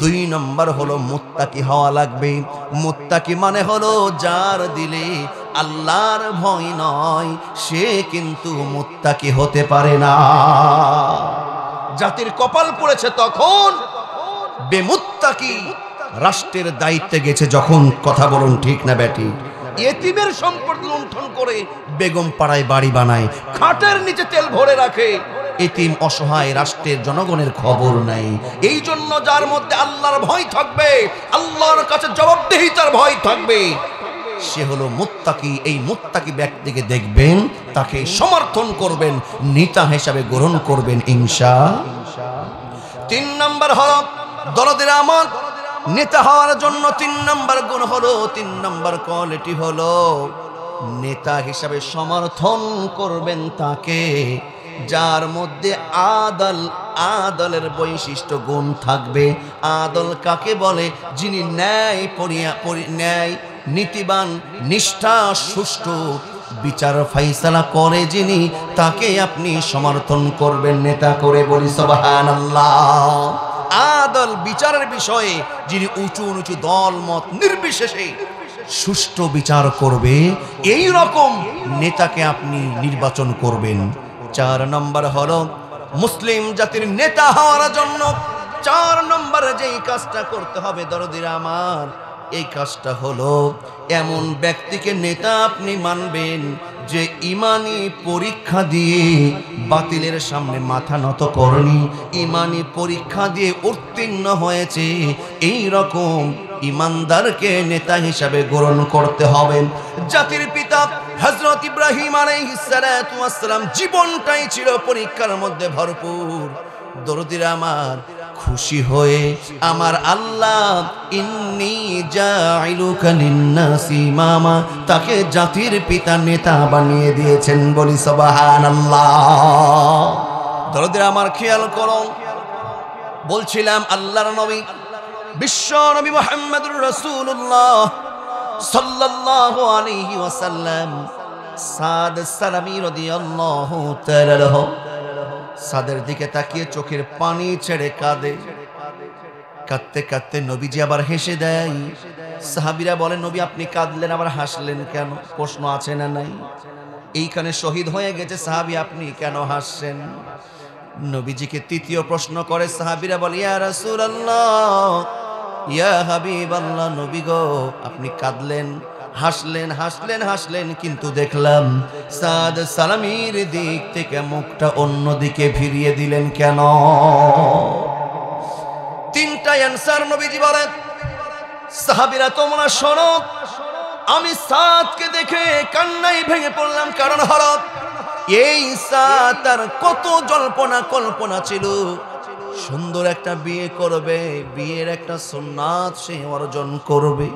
2 নম্বর হলো মুত্তাকি হওয়া লাগবে। মুত্তাকি মানে হলো যার দিলে আল্লাহর ভয় নয়, সে কিন্তু মুত্তাকি হতে পারে না। জাতির কপাল পড়েছে তখন বেমুত্তাকি রাষ্ট্রের দায়িত্বে গেছে যখন। কথা বলুন ঠিক না ব্যাটি? এতিমের সম্পদ লুণ্ঠন করে বেগম পাড়ায় বাড়ি বানায়, খাটের নিচে তেল ভরে রাখে। এতিম অসহায়, রাষ্ট্রের জনগণের খবর নাই। এই জন্য যার মধ্যে আল্লাহর ভয় থাকবে, আল্লাহর কাছে জবাবদিহিতার ভয় থাকবে, সে হলো মুত্তাকি। এই মুত্তাকি ব্যক্তিকে দেখবেন, তাকে সমর্থন করবেন, নেতা হিসাবে গ্রহণ করবেন ইনশাআল্লাহ। 3 নম্বর হলো দরদের আমার, নেতা হওয়ার জন্য 3 নম্বর গুণ হলো, 3 নম্বর কোয়ালিটি হলো নেতা হিসাবে সমর্থন করবেন তাকে যার মধ্যে আদলের বৈশিষ্ট্য গুণ থাকবে। আদল কাকে বলে? যিনি ন্যায়, ন্যায়, নীতিবান, নিষ্ঠা, সুষ্ঠু বিচার ফাইসালা করে যিনি, তাকে আপনি সমর্থন করবেন নেতা করে। বলি সুবহানাল্লাহ। আদল বিচারের বিষয়ে যিনি উঁচু নিচু দল মত নির্বিশেষে সুষ্ঠু বিচার করবে, এই রকম নেতাকে আপনি নির্বাচন করবেন। 4 নম্বর হলো মুসলিম জাতির নেতা হওয়ার জন্য 4 নম্বর যেই কাজটা করতে হবে দরদিরা আমার, এই কাজটা হলো এমন ব্যক্তিকে নেতা আপনি মানবেন যে ইমানি পরীক্ষা দিয়ে বাতিলের সামনে মাথা নত করেনি, ইমানি পরীক্ষা দিয়ে উত্তীর্ণ হয়েছে, এই রকম ইমানদারকে নেতা হিসাবে গ্রহণ করতে হবে। জাতির পিতা হযরত ইব্রাহিম আলাইহিস সালাতু ওয়াস সালাম জীবনটাই ছিল পরীক্ষার মধ্যে ভরপুর। দরদিরা আমার, খুশি হয়ে আমার আল্লাহ ইন্নী জাইলুকা লিন্নাসি ইমামা, তাকে জাতির পিতা নেতা বানিয়ে দিয়েছেন। বলি সুবহানাল্লাহ। দরদিরা আমার খেয়াল করুন, বলছিলাম আল্লাহর নবী বিশ্ব নবী মুহাম্মদুর রাসূলুল্লাহ সাল্লাল্লাহু আলাইহি ওয়াসাল্লাম সাদ সালামী রাদিয়াল্লাহু তাআলা আনহু সাদের দিকে তাকিয়ে চোখের পানি ছেড়ে কাঁদে। কাঁদতে কাঁদতে নবীজি আবার হেসে দেয়। সাহাবীরা বলেন, নবী আপনি কাঁদলেন আবার হাসলেন কেন? প্রশ্ন আছে না নাই? এইখানে শহীদ হয়ে গেছে সাহাবী, আপনি কেন হাসছেন? নবীজিকে তৃতীয় প্রশ্ন করে সাহাবীরা বলে, ইয়া রাসূলুল্লাহ, ইয়া হাবিবাল্লাহ, নবী গো আপনি কাঁদলেন, হাসলেন, কিন্তু দেখলাম সাদ সালামীর দিক থেকে মুখটা অন্যদিকে ফিরিয়ে দিলেন কেন? তিনটা অ্যানসার নবীজি বলেন, সাহাবীরা তোমরা শোনো, আমি সাদকে দেখে কান্নায় ভেঙে পড়লাম। কারণ হলো এই সাদ তার কত জল্পনা কল্পনা ছিল, সুন্দর একটা বিয়ে করবে, বিয়ের একটা সুন্নাত সে অর্জন করবে।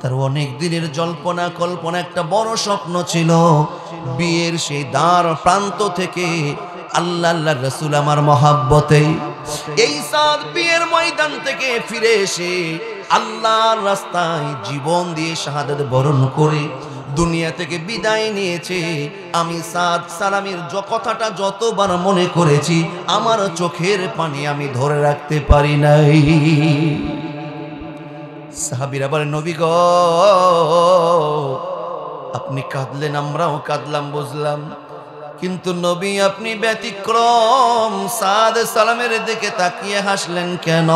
তার অনেক দিনের জল্পনা কল্পনা, একটা বড় স্বপ্ন ছিল, বিয়ের সেই দ্বার প্রান্ত থেকে আল্লাহর রাসূল আমার মহাব্বতে এই সাদ বিয়ের ময়দান থেকে ফিরে এসে আল্লাহর রাস্তায় জীবন দিয়ে শাহাদাত বরণ করে দুনিয়া থেকে বিদায় নিয়েছে। আমি সাদ সালামীর কথাটা যতবার মনে করেছি, আমার চোখের পানি আমি ধরে রাখতে পারি নাই। সাহাবীরা বলেন, নবী গো আপনি কাঁদলেন, আমরাও কাঁদলাম বুঝলাম, কিন্তু নবী আপনি ব্যতিক্রম, সাদ সালামের দিকে তাকিয়ে হাসলেন কেন?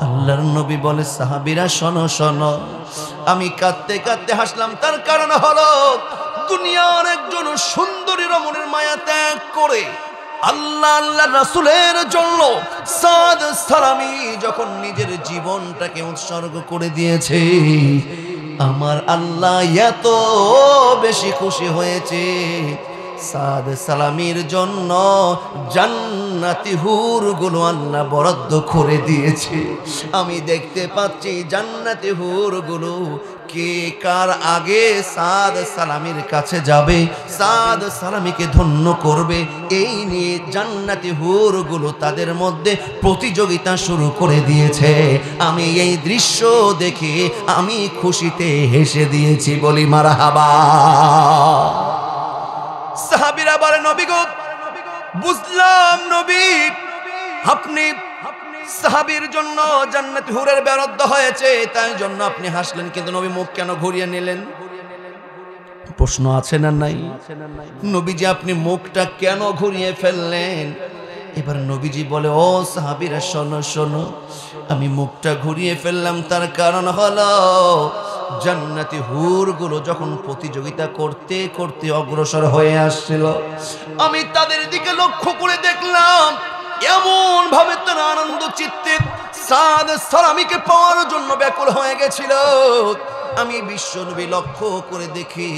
আল্লাহর নবী বলে, সাহাবীরা শোনো শোনো, আমি কাঁদতে কাঁদতে হাসলাম, তার কারণ হলো দুনিয়ার একজন সুন্দরী রমণীর মায়া ত্যাগ করে আল্লাহ রাসূলের জন্য সাদ সালামী যখন নিজের জীবনটাকে উৎসর্গ করে দিয়েছে, আমার আল্লাহ এত বেশি খুশি হয়েছে, সাদ সালামীর জন্য জান্নাতি হুরগুলো আল্লাহ বরাদ্দ করে দিয়েছে। আমি দেখতে পাচ্ছি জান্নাতি হুরগুলো কে কার আগে সাদ সালামীর কাছে যাবে, সাদ সালামীকে ধন্য করবে, এই নিয়ে জান্নাতি হুরগুলো তাদের মধ্যে প্রতিযোগিতা শুরু করে দিয়েছে। আমি এই দৃশ্য দেখে আমি খুশিতে হেসে দিয়েছি, বলি মারহাবা। সাহাবীরা বলে, নবী গো বুঝলাম নবী আপনি সাহাবীর জন্য জান্নাত হুরের বরাদ্দ হয়েছে, তাই জন্য আপনি হাসলেন, কিন্তু নবী মুখ কেন ঘুরিয়ে নিলেন? প্রশ্ন আছে না নাই? নবীজি আপনি মুখটা কেন ঘুরিয়ে ফেললেন? এবার নবীজি বলে, ও সাহাবীরা শোনো শোনো, আমি মুখটা ঘুরিয়ে ফেললাম তার কারণ হলো জান্নাতি হুরগুলো যখন প্রতিযোগিতা করতে করতে অগ্রসর হয়ে আসছিল, আমি তাদের দিকে লক্ষ্য করে দেখলাম এমন ভাবে তারা আনন্দ চিত্তে সাদ সালামীকে পাওয়ার জন্য ব্যাকুল হয়ে গেছিল। আমি বিশ্বনবী লক্ষ্য করে দেখি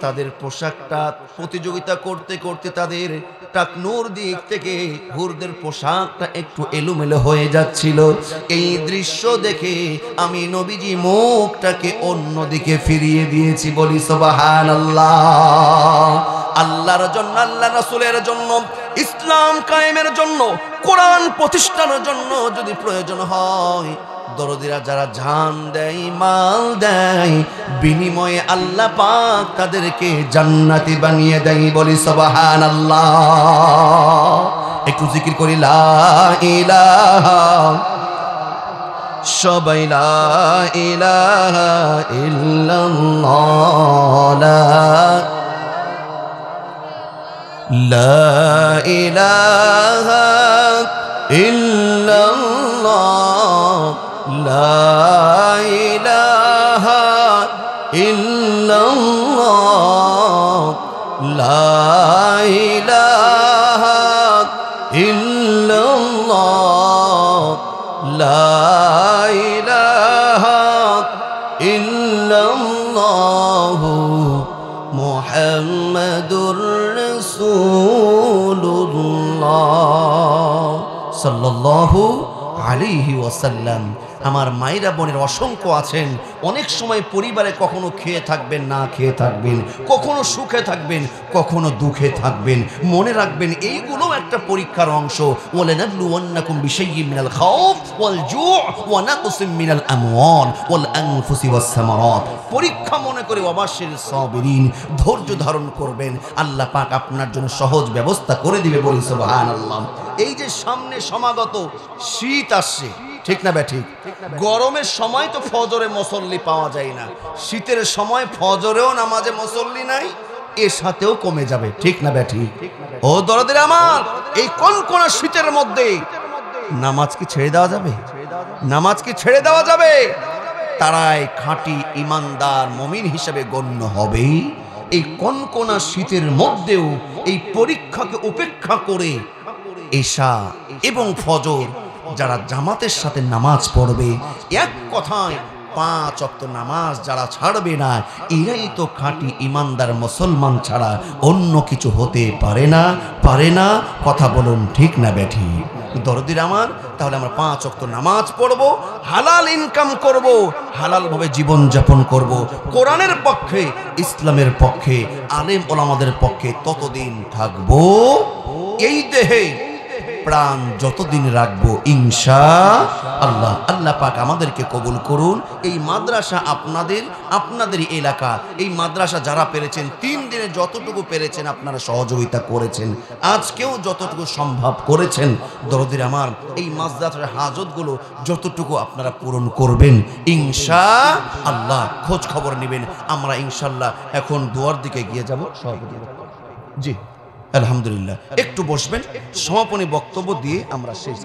তাদের পোশাকটা প্রতিযোগিতা করতে করতে তাদের টাকনুর দিক থেকে হুরদের পোশাকটা একটু এলোমেলো হয়ে যাচ্ছিল। এই দৃশ্য দেখে আমি নবীজি মুখটাকে অন্যদিকে ফিরিয়ে দিয়েছি, বলি সুবহানাল্লাহ। আল্লাহর জন্য, আল্লাহ রাসূলের জন্য, ইসলাম কায়েমের জন্য, কোরআন প্রতিষ্ঠার জন্য যদি প্রয়োজন হয়, দরদিরা যারা জান দেয়, মাল দেয়, বিনিময়ে আল্লাহ পাক তাদেরকে জান্নাতি বানিয়ে দেয়, বলি সুবহানাল্লাহ। একটু জিকির করি লা ইলাহা, সবাই লা ইলাহা ইল্লাল্লাহ, লা ইলাহা ইল্লাল্লাহ, লা ইলাহা ইল্লাল্লাহ, লা ইলাহা ইল্লাল্লাহ, লা ইলাহা ইল্লাল্লাহ, মুহাম্মাদুর রাসূলুল্লাহ সাল্লাল্লাহু আলাইহি ওয়াসাল্লাম। আমার মায়েরা বোনের অসংখ্য আছেন, অনেক সময় পরিবারে কখনো খেয়ে থাকবেন, না খেয়ে থাকবেন, কখনো সুখে থাকবেন, কখনো দুঃখে থাকবেন। মনে রাখবেন এইগুলো একটা পরীক্ষার অংশ। ওয়ালানাবলুওয়ান্নাকুম বিশাইইম মিনাল খাউফ ওয়াল জু' ওয়া নাকসিম মিনাল আমওয়াল ওয়াল আনফুসি ওয়াস সামারাত। পরীক্ষা মনে করে ওয়াবাশশির সাবিরিন, ধৈর্য ধারণ করবেন, আল্লাহ পাক আপনার জন্য সহজ ব্যবস্থা করে দিবে, বলি সুবহানাল্লাহ। এই যে সামনে সমাগত শীত আসছে, ঠিক না ব্যাঠিক? গরমের সময় তো ফজরে মুসল্লি পাওয়া যায় না, শীতের সময় ফজরেও নামাজে মুসল্লি নাই, এর সাথেও কমে যাবে, ঠিক না ব্যাঠিক? ও দরদের আমার, এই কোন শীতের মধ্যে নামাজ কি ছেড়ে দেওয়া যাবে? নামাজ কি ছেড়ে দেওয়া যাবে? তারাই খাঁটি ইমানদার মুমিন হিসেবে গণ্য হবে। এই কোন শীতের মধ্যেও এই পরীক্ষাকে উপেক্ষা করে এশা এবং ফজর যারা জামাতের সাথে নামাজ পড়বে, এক কথায় 5 ওয়াক্ত নামাজ যারা ছাড়বে না, এরাই তো খাঁটি ইমানদার মুসলমান ছাড়া অন্য কিছু হতে পারে না। কথা বলুন, ঠিক না ব্যাঠিক? দরদির আমার, তাহলে আমরা 5 ওয়াক্ত নামাজ পড়ব, হালাল ইনকাম করব, হালাল ভাবে জীবন যাপন করব, কোরআনের পক্ষে, ইসলামের পক্ষে, আলেম ওলামাদের পক্ষে ততদিন থাকবো, এই দেহে প্রাণ যতদিন রাখবো ইনশাআল্লাহ। আল্লাহ পাক আমাদেরকে কবুল করুন। এই মাদ্রাসা আপনাদের এলাকা, এই মাদ্রাসা যারা পেরেছেন 3 দিনে যতটুকু পেরেছেন আপনারা সহযোগিতা করেছেন, আজকেও যতটুকু সম্ভব করেছেন, দরদির আমার এই মাদ্রাসার হাজতগুলো যতটুকু আপনারা পূরণ করবেন ইনশাআল্লাহ। খোঁজ খবর নেবেন। আমরা ইনশাআল্লাহ এখন দোয়ার দিকে গিয়ে যাব। জি আলহামদুলিল্লাহ, একটু বসবেন, সমাপনী বক্তব্য দিয়ে আমরা শেষ।